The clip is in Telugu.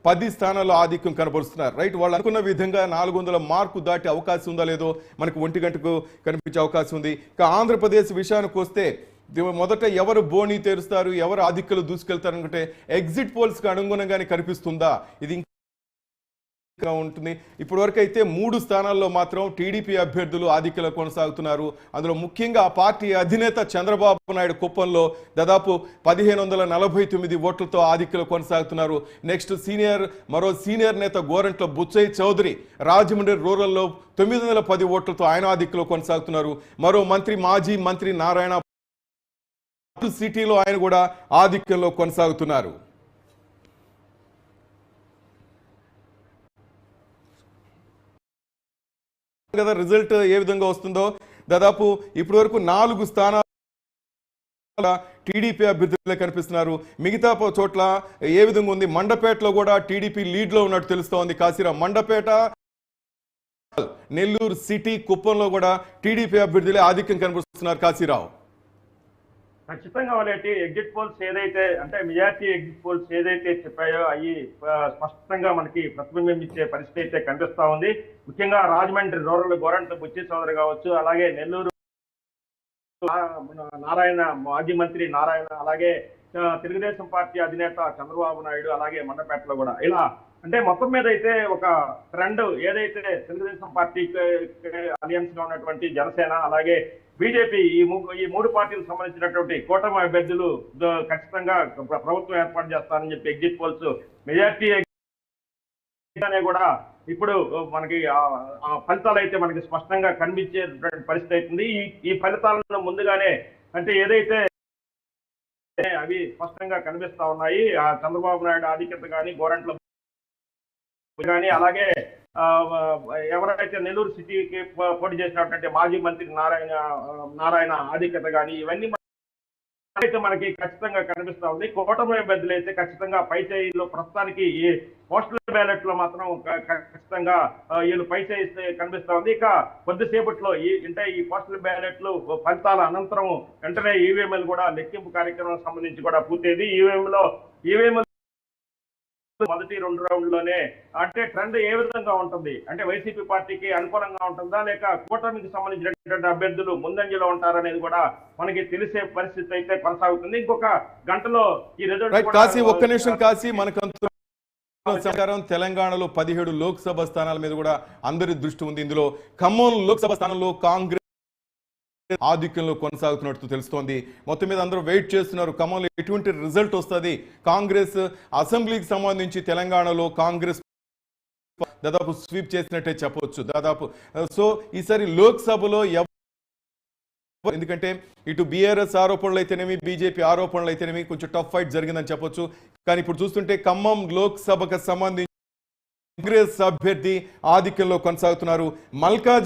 10 స్థానాల్లో ఆధిక్యం కనబరుస్తున్నారు. రైట్, వాళ్ళు అనుకున్న విధంగా 400 మార్కు దాటే అవకాశం ఉందా లేదో మనకు 1 గంటకు కనిపించే అవకాశం ఉంది. ఇక ఆంధ్రప్రదేశ్ విషయానికి వస్తే మొదట ఎవరు బోణి తెరుస్తారు, ఎవరు ఆధిక్యులు దూసుకెళ్తారు అనుకుంటే ఎగ్జిట్ పోల్స్ కి అనుగుణంగానే కనిపిస్తుందా ఇది ఉంటుంది. ఇప్పటి వరకు అయితే 3 స్థానాల్లో మాత్రం టీడీపీ అభ్యర్థులు ఆధిక్యంలో కొనసాగుతున్నారు. అందులో ముఖ్యంగా ఆ పార్టీ అధినేత చంద్రబాబు నాయుడు కుప్పంలో దాదాపు 1549 ఓట్లతో ఆధిక్యంలో కొనసాగుతున్నారు. నెక్స్ట్ మరో సీనియర్ నేత గోరంట్ల బుచ్చయ్య చౌదరి రాజమండ్రి రూరల్లో 910 ఓట్లతో ఆయన ఆధిక్యంలో కొనసాగుతున్నారు. మరో మాజీ మంత్రి నారాయణ సిటీలో ఆయన కూడా ఆధిక్యంలో కొనసాగుతున్నారు. కదా రిజల్ట్ ఏ విధంగా వస్తుందో దాదాపు ఇప్పటి వరకు 4 స్థానాల టీడీపీ అభ్యర్థులే కనిపిస్తున్నారు. మిగతా చోట్ల ఏ విధంగా ఉంది, మండపేటలో కూడా టీడీపీ లీడ్ లో ఉన్నట్టు తెలుస్తోంది. కాశీరావు, మండపేట, నెల్లూరు సిటీ, కుప్పంలో కూడా టీడీపీ అభ్యర్థులే ఆధిక్యం కనిపిస్తున్నారు. కాశీరావు, ఖచ్చితంగా వాళ్ళకి ఎగ్జిట్ పోల్స్ ఏదైతే అంటే మెజార్టీ ఎగ్జిట్ పోల్స్ ఏదైతే చెప్పాయో అవి స్పష్టంగా మనకి ప్రతిబింబం ఇచ్చే పరిస్థితి అయితే కనిపిస్తా ఉంది. ముఖ్యంగా రాజమండ్రి రూరల్ గోరంట్ల బుచ్చి చౌదరి కావచ్చు, అలాగే నెల్లూరు నారాయణ, మాజీ మంత్రి నారాయణ, అలాగే తెలుగుదేశం పార్టీ అధినేత చంద్రబాబు నాయుడు, అలాగే మండపేటలో కూడా ఇలా అంటే మొత్తం మీద అయితే ఒక ట్రెండ్ ఏదైతే తెలుగుదేశం పార్టీ అలియన్స్ గా ఉన్నటువంటి జనసేన అలాగే బీజేపీ ఈ 3 పార్టీలకు సంబంధించినటువంటి కూటమి అభ్యర్థులు ఖచ్చితంగా ప్రభుత్వం ఏర్పాటు చేస్తారని చెప్పి ఎగ్జిట్ పోల్స్ మెజార్టీ కూడా ఇప్పుడు మనకి ఆ ఫలితాలు అయితే మనకి స్పష్టంగా కనిపించే పరిస్థితి అవుతుంది. ఈ ఫలితాలను ముందుగానే అంటే ఏదైతే అవి స్పష్టంగా కనిపిస్తా ఉన్నాయి. ఆ చంద్రబాబు నాయుడు ఆధిక్యత కానీ, గోరంట్ల కానీ, అలాగే ఎవరైతే నెల్లూరు సిటీకి పోటీ చేసినటువంటి మాజీ మంత్రి నారాయణ ఆధిక్యత కానీ ఇవన్నీ అయితే మనకి ఖచ్చితంగా కనిపిస్తా ఉంది. కూటమి అభ్యర్థులు అయితే ఖచ్చితంగా పై చేయిలో ప్రస్తుతానికి ఈ పోస్టల్ బ్యాలెట్ లో మాత్రం ఖచ్చితంగా వీళ్ళు పై చేయి కనిపిస్తా ఉంది. ఇక కొద్దిసేపట్లో ఈ పోస్టల్ బ్యాలెట్లు ఫలితాల అనంతరం వెంటనే ఈవీఎంలు కూడా లెక్కింపు కార్యక్రమం సంబంధించి కూడా పూర్తయింది. ఈవీఎం మొదటి 2 రౌండ్లోనే అంటే ట్రెండ్ ఏ విధంగా ఉంటుంది అంటే వైసీపీ పార్టీకి అనుకూలంగా ఉంటుందా లేక కూటమికి సంబంధించినటువంటి అభ్యర్థులు ముందంజలో ఉంటారనేది కూడా మనకి తెలిసే పరిస్థితి అయితే కొనసాగుతుంది. ఇంకొక గంటలో ఈ రిజల్ట్ కాశీ ఒక్క నిమిషం కాశీ మనకు తెలంగాణలో 17 లోక్సభ స్థానాల మీద కూడా అందరి దృష్టి ఉంది. ఇందులో ఖమ్మం లోక్సభ స్థానంలో కాంగ్రెస్ ఆధిక్యంలో కొనసాగుతున్నట్టు తెలుస్తోంది. మొత్తం మీద అందరూ వెయిట్ చేస్తున్నారు ఖమ్మంలో ఎటువంటి రిజల్ట్ వస్తుంది. కాంగ్రెస్ అసెంబ్లీకి సంబంధించి తెలంగాణలో కాంగ్రెస్ దాదాపు స్వీప్ చేసినట్టే చెప్పవచ్చు దాదాపు. సో ఈసారి లోక్సభలో ఎందుకంటే ఇటు బీఆర్ఎస్ ఆరోపణలు అయితేనేమి, బీజేపీ ఆరోపణలు అయితేనేమి కొంచెం టఫ్ ఫైట్ జరిగిందని చెప్పొచ్చు. కానీ ఇప్పుడు చూస్తుంటే ఖమ్మం లోక్సభకు సంబంధించి కాంగ్రెస్ అభ్యర్థి ఆధిక్యంలో కొనసాగుతున్నారు. మల్కాజ్